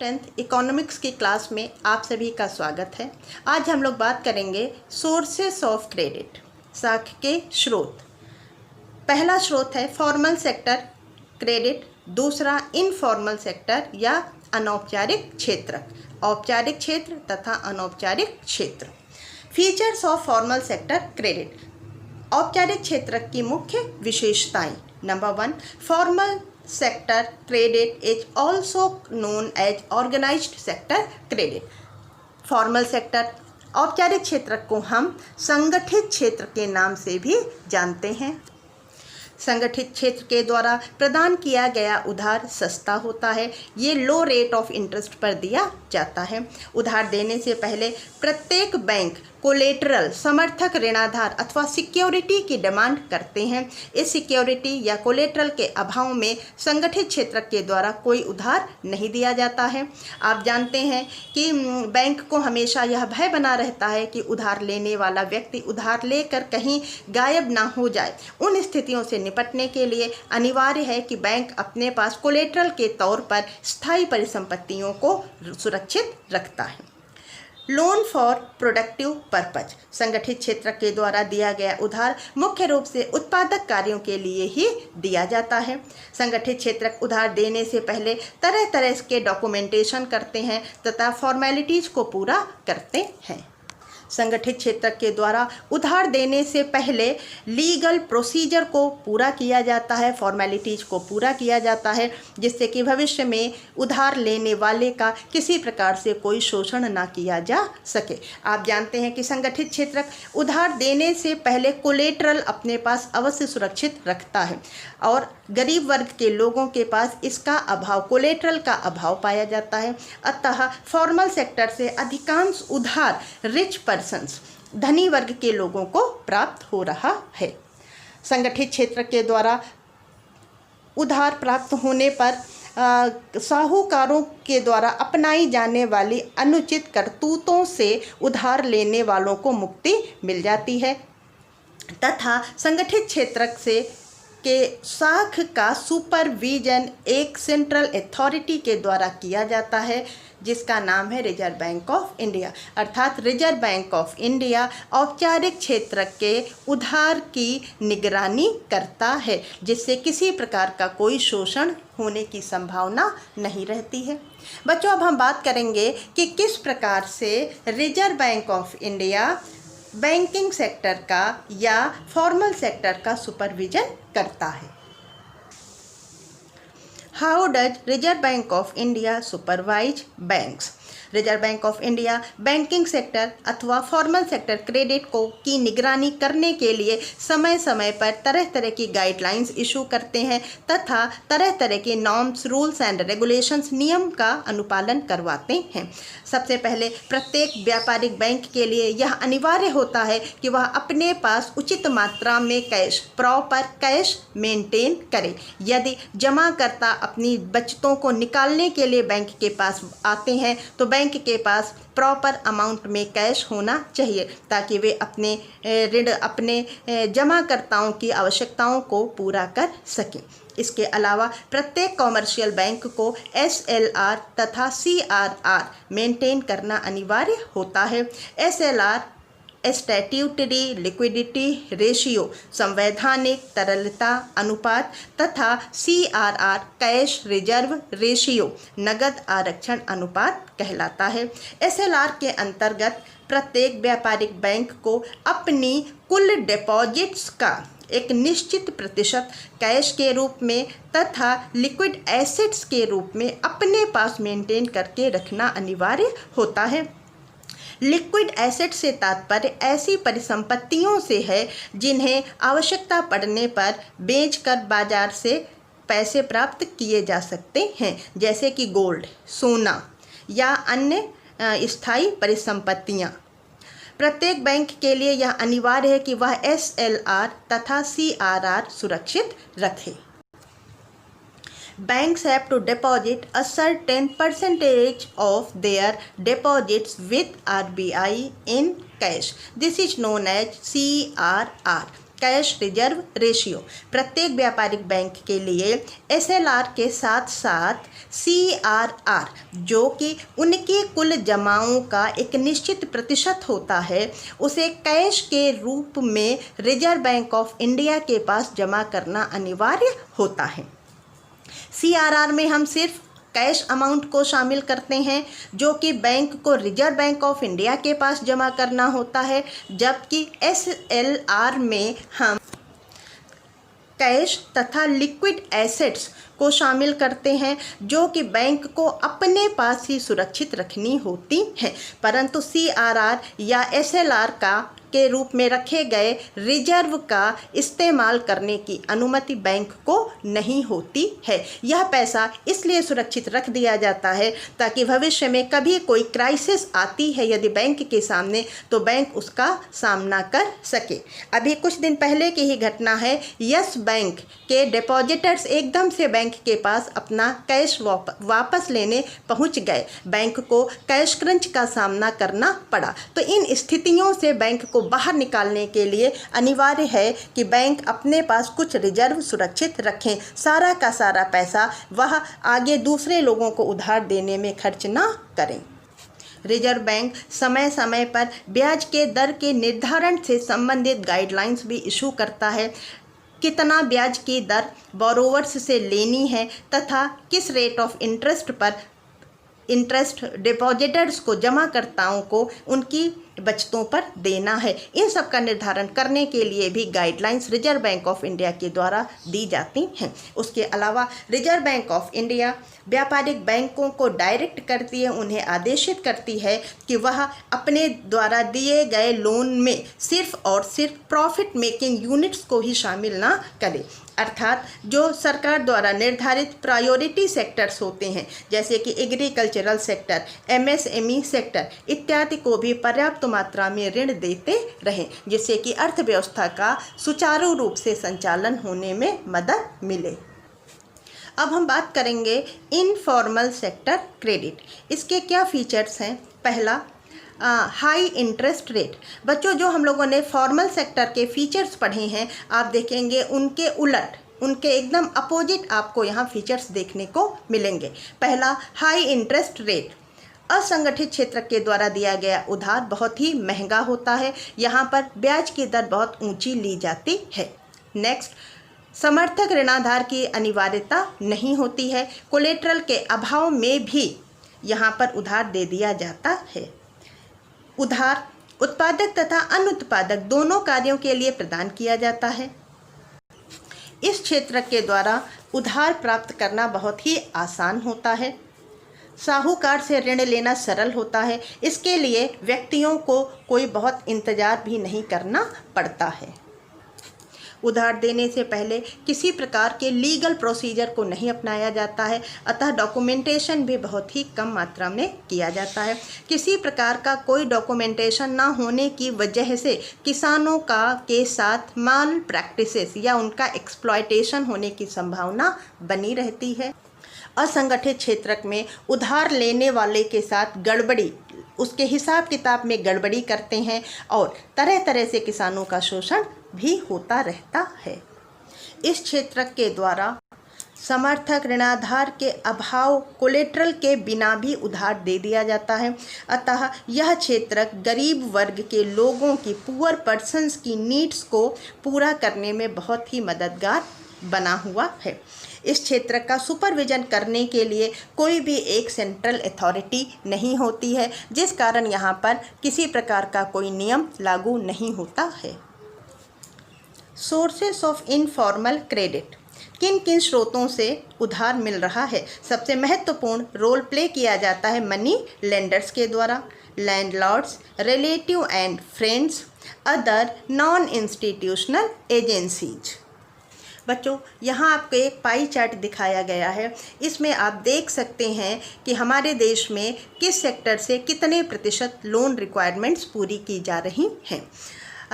10th economics की class में आप सभी का स्वागत है। आज हम लोग बात करेंगे सोर्सेस ऑफ क्रेडिट, साख के स्रोत। पहला स्रोत है फॉर्मल सेक्टर क्रेडिट, दूसरा इनफॉर्मल सेक्टर या अनौपचारिक क्षेत्र, औपचारिक क्षेत्र तथा अनौपचारिक क्षेत्र। Features of formal sector credit. औपचारिक क्षेत्र की मुख्य विशेषताएं। Number 1, formal sector credit is also known as organised sector credit. Formal sector औपचारिक क्षेत्र को हम संगठित क्षेत्र के नाम से भी जानते हैं। संगठित क्षेत्र के द्वारा प्रदान किया गया उधार सस्ता होता है। ये लो रेट ऑफ इंटरेस्ट पर दिया जाता है। उधार देने से पहले प्रत्येक बैंक कोलेटरल समर्थक ऋणाधार अथवा सिक्योरिटी की डिमांड करते हैं। इस सिक्योरिटी या कोलेटरल के अभाव में संगठित क्षेत्र के द्वारा कोई उधार नहीं दिया जाता है। आप जानते हैं कि बैंक को हमेशा यह भय बना रहता है कि उधार लेने वाला व्यक्ति उधार लेकर कहीं गायब ना हो जाए। उन स्थितियों से निपटने के लिए अनिवार्य है कि बैंक अपने पास कोलेटरल के तौर पर स्थायी परिसंपत्तियों को सुरक्षित रखता है। Loan for productive purpose. संगठित क्षेत्र के द्वारा दिया गया उधार मुख्य रूप से उत्पादक कार्यों के लिए ही दिया जाता है। संगठित क्षेत्र उधार देने से पहले तरह तरह के डॉक्यूमेंटेशन करते हैं तथा फॉर्मेलिटीज़ को पूरा करते हैं। संगठित क्षेत्र के द्वारा उधार देने से पहले लीगल प्रोसीजर को पूरा किया जाता है, फॉर्मेलिटीज़ को पूरा किया जाता है, जिससे कि भविष्य में उधार लेने वाले का किसी प्रकार से कोई शोषण ना किया जा सके। आप जानते हैं कि संगठित क्षेत्र उधार देने से पहले कोलेटरल अपने पास अवश्य सुरक्षित रखता है और गरीब वर्ग के लोगों के पास इसका अभाव, कोलेटरल का अभाव पाया जाता है। अतः फॉर्मल सेक्टर से अधिकांश उधार रिच पर्सन्स, धनी वर्ग के लोगों को प्राप्त हो रहा है। संगठित क्षेत्र के द्वारा उधार प्राप्त होने पर साहूकारों के द्वारा अपनाई जाने वाली अनुचित करतूतों से उधार लेने वालों को मुक्ति मिल जाती है तथा संगठित क्षेत्र से के साख का सुपरविजन एक सेंट्रल अथॉरिटी के द्वारा किया जाता है, जिसका नाम है रिजर्व बैंक ऑफ इंडिया। अर्थात रिजर्व बैंक ऑफ इंडिया औपचारिक क्षेत्र के उधार की निगरानी करता है, जिससे किसी प्रकार का कोई शोषण होने की संभावना नहीं रहती है। बच्चों, अब हम बात करेंगे कि किस प्रकार से reserve bank of India banking sector का या फॉर्मल सेक्टर का सुपरविजन करता है। How does reserve bank of India supervise banks? Reserve bank of India banking sector अथवा फॉर्मल सेक्टर क्रेडिट की निगरानी करने के लिए समय समय पर तरह तरह की गाइडलाइंस इशू करते हैं तथा तरह तरह के नॉर्म्स, रूल्स एंड रेगुलेशंस, नियम का अनुपालन करवाते हैं। सबसे पहले प्रत्येक व्यापारिक बैंक के लिए यह अनिवार्य होता है कि वह अपने पास उचित मात्रा में कैश, प्रॉपर कैश मेंटेन करे। यदि जमाकर्ता अपनी बचतों को निकालने के लिए बैंक के पास आते हैं तो बैंक के पास प्रॉपर अमाउंट में कैश होना चाहिए ताकि वे अपने जमाकर्ताओं की आवश्यकताओं को पूरा कर सकें। इसके अलावा प्रत्येक कॉमर्शियल बैंक को SLR तथा CRR मेंटेन करना अनिवार्य होता है। SLR स्टैट्यूटरी लिक्विडिटी रेशियो, संवैधानिक तरलता अनुपात तथा CRR कैश रिजर्व रेशियो, नगद आरक्षण अनुपात कहलाता है। SLR के अंतर्गत प्रत्येक व्यापारिक बैंक को अपनी कुल डिपॉजिट्स का एक निश्चित प्रतिशत कैश के रूप में तथा लिक्विड एसेट्स के रूप में अपने पास मेंटेन करके रखना अनिवार्य होता है। लिक्विड एसेट से तात्पर्य ऐसी परिसंपत्तियों से है जिन्हें आवश्यकता पड़ने पर बेचकर बाजार से पैसे प्राप्त किए जा सकते हैं, जैसे कि गोल्ड, सोना या अन्य स्थायी परिसंपत्तियां। प्रत्येक बैंक के लिए यह अनिवार्य है कि वह SLR तथा CRR सुरक्षित रखे। Banks have to deposit a certain percentage of their deposits with RBI in cash. This is known as CRR. Cash reserve ratio. प्रत्येक व्यापारिक बैंक के लिए एसएलआर के साथ साथ सीआरआर, जो कि उनकी कुल जमाओं का एक निश्चित प्रतिशत होता है, उसे कैश के रूप में रिजर्व बैंक ऑफ इंडिया के पास जमा करना अनिवार्य होता है। सीआरआर में हम सिर्फ कैश अमाउंट को शामिल करते हैं जो कि बैंक को रिजर्व बैंक ऑफ इंडिया के पास जमा करना होता है, जबकि एसएलआर में हम कैश तथा लिक्विड एसेट्स को शामिल करते हैं जो कि बैंक को अपने पास ही सुरक्षित रखनी होती हैं, परंतु सीआरआर या एसएलआर के रूप में रखे गए रिजर्व का इस्तेमाल करने की अनुमति बैंक को नहीं होती है। यह पैसा इसलिए सुरक्षित रख दिया जाता है ताकि भविष्य में कभी कोई क्राइसिस आती है यदि बैंक के सामने, तो बैंक उसका सामना कर सके। अभी कुछ दिन पहले की ही घटना है, यस बैंक के डिपॉजिटर्स एकदम से बैंक के पास अपना कैश वापस लेने पहुंच गए। बैंक को कैश क्रंच का सामना करना पड़ा। तो इन स्थितियों से बैंक को बाहर निकालने के लिए अनिवार्य है कि बैंक अपने पास कुछ रिजर्व सुरक्षित रखें। सारा का सारा पैसा वह आगे दूसरे लोगों को उधार देने में खर्च ना करें। रिजर्व बैंक समय समय पर ब्याज के दर के निर्धारण से संबंधित गाइडलाइंस भी इशू करता है। कितना ब्याज की दर बोरोवर्स से लेनी है तथा किस रेट ऑफ इंटरेस्ट पर इंटरेस्ट डिपॉजिटर्स को, जमाकर्ताओं को उनकी बचतों पर देना है। इन सब का निर्धारण करने के लिए भी guidelines reserve bank of India के द्वारा दी जाती हैं। उसके अलावा रिजर्व बैंक ऑफ इंडिया व्यापारिक बैंकों को डायरेक्ट करती है, उन्हें आदेशित करती है कि वह अपने द्वारा दिए गए लोन में सिर्फ और सिर्फ प्रॉफिट मेकिंग यूनिट्स को ही शामिल ना करे, अर्थात जो सरकार द्वारा निर्धारित प्रायोरिटी सेक्टर्स होते हैं जैसे कि एग्रीकल्चरल सेक्टर, एमएसएमई सेक्टर इत्यादि को भी पर्याप्त मात्रा में ऋण देते रहें, जिससे कि अर्थव्यवस्था का सुचारू रूप से संचालन होने में मदद मिले। अब हम बात करेंगे इनफॉर्मल सेक्टर क्रेडिट। इसके क्या फीचर्स हैं? पहला, हाई इंटरेस्ट रेट। बच्चों, जो हम लोगों ने फॉर्मल सेक्टर के फीचर्स पढ़े हैं, आप देखेंगे उनके उलट, उनके एकदम अपोजिट आपको यहाँ फीचर्स देखने को मिलेंगे। पहला, हाई इंटरेस्ट रेट। असंगठित क्षेत्र के द्वारा दिया गया उधार बहुत ही महंगा होता है, यहाँ पर ब्याज की दर बहुत ऊंची ली जाती है। नेक्स्ट, समर्थक ऋणाधार की अनिवार्यता नहीं होती है, कोलेट्रल के अभाव में भी यहाँ पर उधार दे दिया जाता है। उधार उत्पादक तथा अनुत्पादक दोनों कार्यों के लिए प्रदान किया जाता है। इस क्षेत्र के द्वारा उधार प्राप्त करना बहुत ही आसान होता है। साहूकार से ऋण लेना सरल होता है, इसके लिए व्यक्तियों को कोई बहुत इंतजार भी नहीं करना पड़ता है। उधार देने से पहले किसी प्रकार के लीगल प्रोसीजर को नहीं अपनाया जाता है, अतः डॉक्यूमेंटेशन भी बहुत ही कम मात्रा में किया जाता है। किसी प्रकार का कोई डॉक्यूमेंटेशन ना होने की वजह से किसानों के साथ माल प्रैक्टिसेस या उनका एक्सप्लॉयटेशन होने की संभावना बनी रहती है। असंगठित क्षेत्र में उधार लेने वाले के साथ गड़बड़ी, उसके हिसाब किताब में गड़बड़ी करते हैं और तरह तरह से किसानों का शोषण भी होता रहता है। इस क्षेत्र के द्वारा समर्थक ऋणाधार के अभाव, कोलेट्रल के बिना भी उधार दे दिया जाता है, अतः यह क्षेत्र गरीब वर्ग के लोगों की, पुअर पर्सन्स की नीड्स को पूरा करने में बहुत ही मददगार बना हुआ है। इस क्षेत्र का सुपरविजन करने के लिए कोई भी एक सेंट्रल अथॉरिटी नहीं होती है, जिस कारण यहाँ पर किसी प्रकार का कोई नियम लागू नहीं होता है। Sources of informal credit. किन किन स्रोतों से उधार मिल रहा है? सबसे महत्वपूर्ण रोल प्ले किया जाता है मनी लेंडर्स के द्वारा, landlords, relative and friends, other non institutional agencies. बच्चों, यहाँ आपको एक पाई चार्ट दिखाया गया है। इसमें आप देख सकते हैं कि हमारे देश में किस सेक्टर से कितने प्रतिशत लोन रिक्वायरमेंट्स पूरी की जा रही हैं।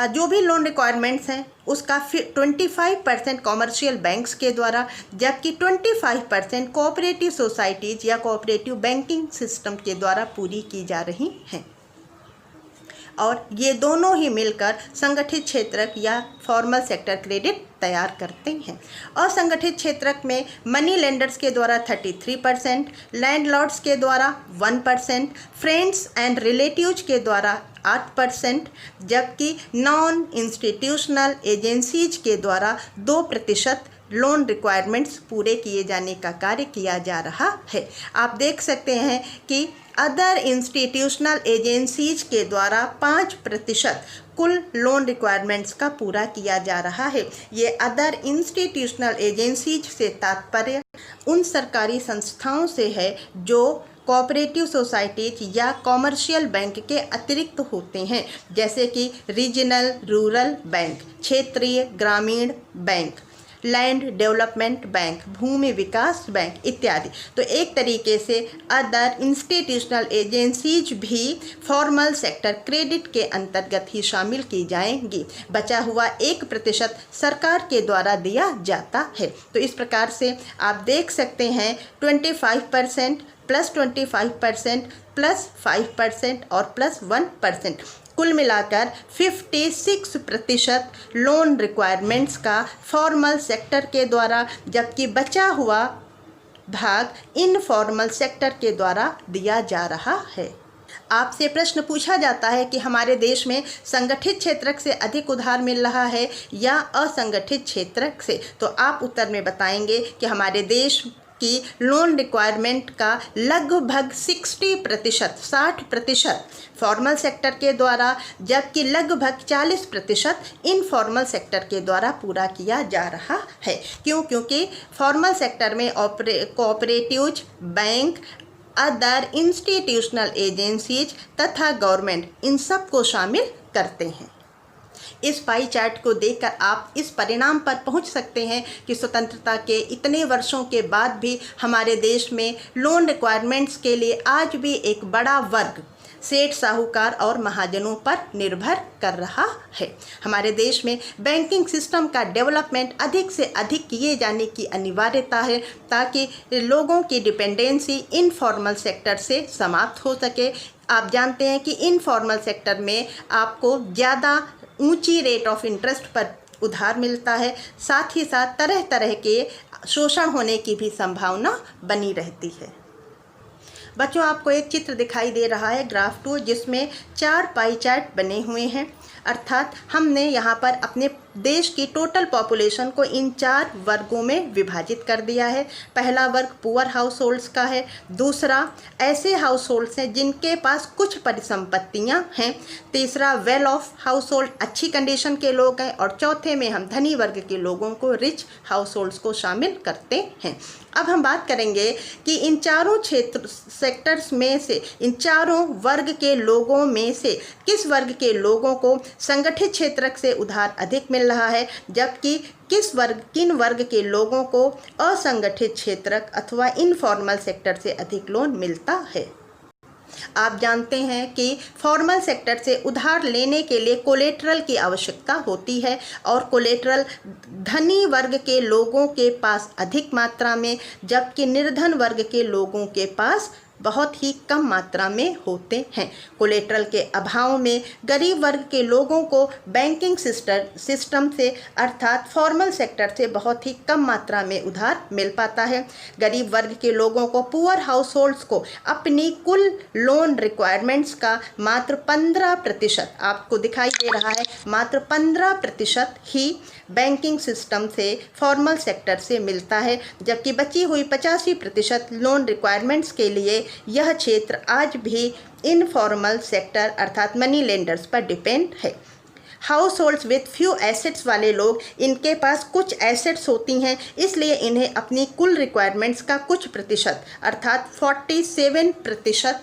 जो भी लोन रिक्वायरमेंट्स हैं उसका 25% कॉमर्शियल बैंक्स के द्वारा, जबकि 25% कोऑपरेटिव सोसाइटीज़ या कोऑपरेटिव बैंकिंग सिस्टम के द्वारा पूरी की जा रही हैं। और ये दोनों ही मिलकर संगठित क्षेत्रक या फॉर्मल सेक्टर क्रेडिट तैयार करते हैं। असंगठित क्षेत्रक में मनी लेंडर्स के द्वारा 33%, लैंडलॉर्ड्स के द्वारा 1%, फ्रेंड्स एंड रिलेटिव्स के द्वारा 8%, जबकि नॉन इंस्टीट्यूशनल एजेंसीज के द्वारा 2% लोन रिक्वायरमेंट्स पूरे किए जाने का कार्य किया जा रहा है। आप देख सकते हैं कि अदर इंस्टीट्यूशनल एजेंसीज के द्वारा 5% कुल लोन रिक्वायरमेंट्स का पूरा किया जा रहा है। ये अदर इंस्टीट्यूशनल एजेंसीज से तात्पर्य उन सरकारी संस्थाओं से है जो कोऑपरेटिव सोसाइटीज या कॉमर्शियल बैंक के अतिरिक्त होते हैं, जैसे कि रीजनल रूरल बैंक, क्षेत्रीय ग्रामीण बैंक, लैंड डेवलपमेंट बैंक, भूमि विकास बैंक इत्यादि। तो एक tariके से अदर इंस्टीट्यूशनल एजेंसीज भी फॉर्मल सेक्टर क्रेडिट के अंतर्गत ही शामिल की जाएंगी। बचा हुआ 1% सरकार के द्वारा दिया जाता है। तो इस प्रकार से आप देख सकते हैं 25% प्लस 25% प्लस 5% और प्लस 1%, कुल मिलाकर 56% लोन रिक्वायरमेंट्स का फॉर्मल सेक्टर के द्वारा, जबकि बचा हुआ भाग इनफॉर्मल सेक्टर के द्वारा दिया जा रहा है। आपसे प्रश्न पूछा जाता है कि हमारे देश में संगठित क्षेत्रक से अधिक उधार मिल रहा है या असंगठित क्षेत्रक से, तो आप उत्तर में बताएंगे कि हमारे देश की लोन रिक्वायरमेंट का लगभग 60% फॉर्मल सेक्टर के द्वारा, जबकि लगभग 40% इनफॉर्मल सेक्टर के द्वारा पूरा किया जा रहा है। क्योंकि फॉर्मल सेक्टर में cooperatives, bank, other institutional agencies तथा गवर्नमेंट इन सब को शामिल करते हैं। इस पाई चार्ट को देखकर आप इस परिणाम पर पहुंच सकते हैं कि स्वतंत्रता के इतने वर्षों के बाद भी हमारे देश में लोन रिक्वायरमेंट्स के लिए आज भी एक बड़ा वर्ग सेठ, साहूकार और महाजनों पर निर्भर कर रहा है। हमारे देश में बैंकिंग सिस्टम का डेवलपमेंट अधिक से अधिक किए जाने की अनिवार्यता है, ताकि लोगों की डिपेंडेंसी इनफॉर्मल सेक्टर से समाप्त हो सके। आप जानते हैं कि इनफॉर्मल सेक्टर में आपको ज़्यादा ऊंची रेट ऑफ इंटरेस्ट पर उधार मिलता है, साथ ही साथ तरह तरह के शोषण होने की भी संभावना बनी रहती है। बच्चों, आपको एक चित्र दिखाई दे रहा है ग्राफ 2, जिसमें 4 पाई चार्ट बने हुए हैं। अर्थात हमने यहाँ पर अपने देश की टोटल पॉपुलेशन को इन 4 वर्गों में विभाजित कर दिया है। पहला वर्ग पुअर हाउस होल्ड्स का है, दूसरा ऐसे हाउस होल्ड्स हैं जिनके पास कुछ परिसंपत्तियाँ हैं, तीसरा वेल ऑफ हाउस होल्ड, अच्छी कंडीशन के लोग हैं, और चौथे में हम धनी वर्ग के लोगों को, रिच हाउस होल्ड्स को शामिल करते हैं। अब हम बात करेंगे कि इन चारों सेक्टर्स में से, इन चारों वर्ग के लोगों में से किस वर्ग के लोगों को संगठित क्षेत्रक से उधार अधिक मिल रहा है, जबकि किन वर्ग के लोगों को असंगठित क्षेत्रक अथवा इनफॉर्मल सेक्टर से अधिक लोन मिलता है। आप जानते हैं कि फॉर्मल सेक्टर से उधार लेने के लिए कोलेटरल की आवश्यकता होती है, और कोलेटरल धनी वर्ग के लोगों के पास अधिक मात्रा में, जबकि निर्धन वर्ग के लोगों के पास बहुत ही कम मात्रा में होते हैं। कोलेटरल के अभाव में गरीब वर्ग के लोगों को बैंकिंग सिस्टम से अर्थात फॉर्मल सेक्टर से बहुत ही कम मात्रा में उधार मिल पाता है। गरीब वर्ग के लोगों को, पुअर हाउस होल्ड्स को, अपनी कुल लोन रिक्वायरमेंट्स का मात्र 15%, आपको दिखाई दे रहा है, मात्र 15% ही बैंकिंग सिस्टम से फॉर्मल सेक्टर से मिलता है, जबकि बची हुई 85% लोन रिक्वायरमेंट्स के लिए यह क्षेत्र आज भी इनफॉर्मल सेक्टर अर्थात मनी लेंडर्स पर डिपेंड है। House holds with few assets वाले लोग, इनके पास कुछ एसेट्स होती हैं, इसलिए इन्हें अपनी कुल रिक्वायरमेंट्स का कुछ प्रतिशत अर्थात 47%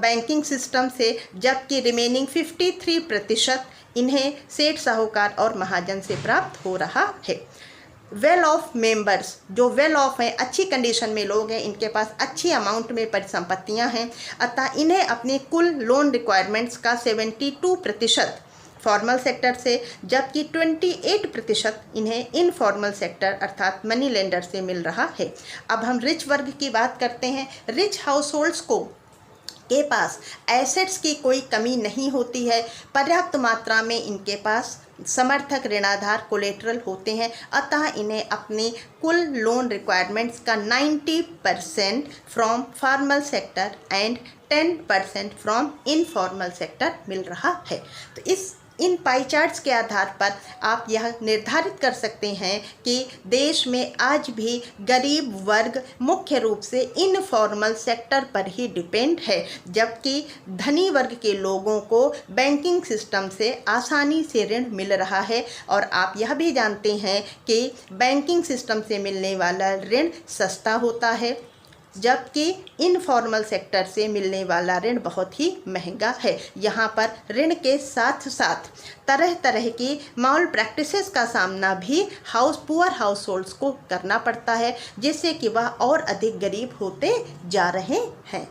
बैंकिंग सिस्टम से, जबकि रिमेनिंग 53% इन्हें सेठ, साहूकार और महाजन से प्राप्त हो रहा है। वेल ऑफ मेंबर्स, जो वेल ऑफ हैं, अच्छी कंडीशन में लोग हैं, इनके पास अच्छी अमाउंट में परिसंपत्तियां हैं, अतः इन्हें अपनी कुल लोन रिक्वायरमेंट्स का 72% फॉर्मल सेक्टर से, जबकि 28% इन्हें इनफॉर्मल सेक्टर अर्थात मनी लेंडर से मिल रहा है। अब हम रिच वर्ग की बात करते हैं। रिच हाउस होल्ड्स को के पास एसेट्स की कोई कमी नहीं होती है, पर्याप्त मात्रा में इनके पास समर्थक ऋणाधार कोलेटरल होते हैं, अतः इन्हें अपनी कुल लोन रिक्वायरमेंट्स का 90% from formal sector and 10% from informal sector मिल रहा है। तो इन पाई चार्ट्स के आधार पर आप यह निर्धारित कर सकते हैं कि देश में आज भी गरीब वर्ग मुख्य रूप से इनफॉर्मल सेक्टर पर ही डिपेंड है, जबकि धनी वर्ग के लोगों को बैंकिंग सिस्टम से आसानी से ऋण मिल रहा है। और आप यह भी जानते हैं कि बैंकिंग सिस्टम से मिलने वाला ऋण सस्ता होता है, जबकि इनफॉर्मल सेक्टर से मिलने वाला ऋण बहुत ही महंगा है। यहाँ पर ऋण के साथ साथ तरह तरह की माल प्रैक्टिसेस का सामना भी पुअर हाउस होल्ड्स को करना पड़ता है, जिससे कि वह और अधिक गरीब होते जा रहे हैं।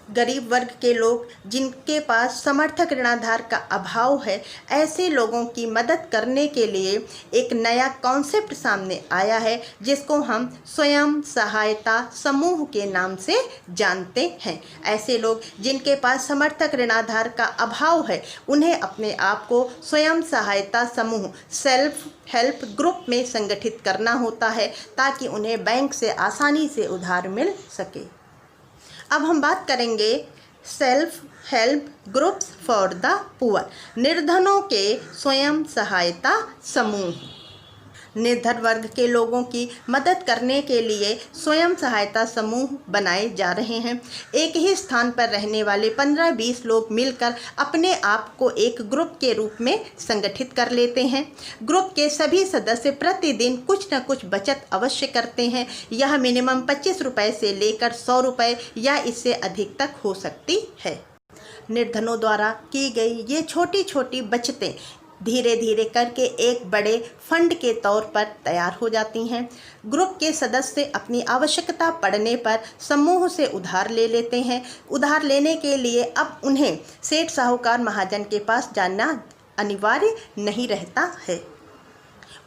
गरीब वर्ग के लोग जिनके पास समर्थक ऋणाधार का अभाव है, ऐसे लोगों की मदद करने के लिए एक नया कॉन्सेप्ट सामने आया है, जिसको हम स्वयं सहायता समूह के नाम से जानते हैं। ऐसे लोग जिनके पास समर्थक ऋणाधार का अभाव है, उन्हें अपने आप को स्वयं सहायता समूह सेल्फ हेल्प ग्रुप में संगठित करना होता है, ताकि उन्हें बैंक से आसानी से उधार मिल सके। अब हम बात करेंगे self help groups for the poor, निर्धनों के स्वयं सहायता समूह। निर्धन वर्ग के लोगों की मदद करने के लिए स्वयं सहायता समूह बनाए जा रहे हैं। एक ही स्थान पर रहने वाले 15-20 लोग मिलकर अपने आप को एक ग्रुप के रूप में संगठित कर लेते हैं। ग्रुप के सभी सदस्य प्रतिदिन कुछ न कुछ बचत अवश्य करते हैं। यह मिनिमम 25 रुपये से लेकर 100 रुपये या इससे अधिक तक हो सकती है। निर्धनों द्वारा की गई ये छोटी छोटी बचतें धीरे धीरे करके एक बड़े फंड के तौर पर तैयार हो जाती हैं। ग्रुप के सदस्य अपनी आवश्यकता पड़ने पर समूह से उधार ले लेते हैं। उधार लेने के लिए अब उन्हें सेठ साहूकार महाजन के पास जाना अनिवार्य नहीं रहता है।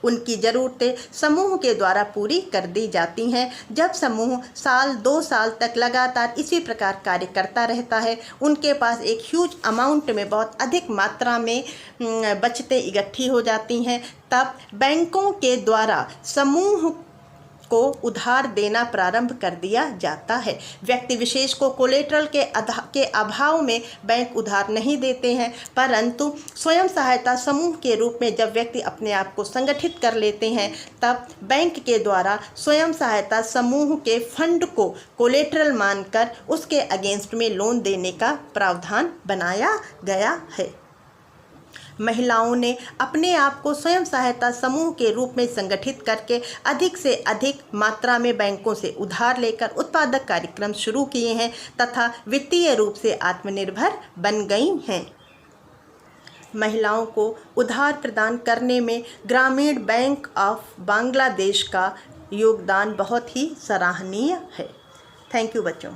उनकी ज़रूरतें समूह के द्वारा पूरी कर दी जाती हैं। जब समूह 1-2 साल तक लगातार इसी प्रकार कार्य करता रहता है, उनके पास एक ह्यूज अमाउंट में बहुत अधिक मात्रा में बचतें इकट्ठी हो जाती हैं, तब बैंकों के द्वारा समूह को उधार देना प्रारंभ कर दिया जाता है। व्यक्ति विशेष को कोलेटरल के अभाव में बैंक उधार नहीं देते हैं, परंतु स्वयं सहायता समूह के रूप में जब व्यक्ति अपने आप को संगठित कर लेते हैं, तब बैंक के द्वारा स्वयं सहायता समूह के फंड को कोलेटरल मानकर उसके अगेंस्ट में लोन देने का प्रावधान बनाया गया है। महिलाओं ने अपने आप को स्वयं सहायता समूह के रूप में संगठित करके अधिक से अधिक मात्रा में बैंकों से उधार लेकर उत्पादक कार्यक्रम शुरू किए हैं तथा वित्तीय रूप से आत्मनिर्भर बन गई हैं। महिलाओं को उधार प्रदान करने में ग्रामीण बैंक ऑफ बांग्लादेश का योगदान बहुत ही सराहनीय है। थैंक यू बच्चों।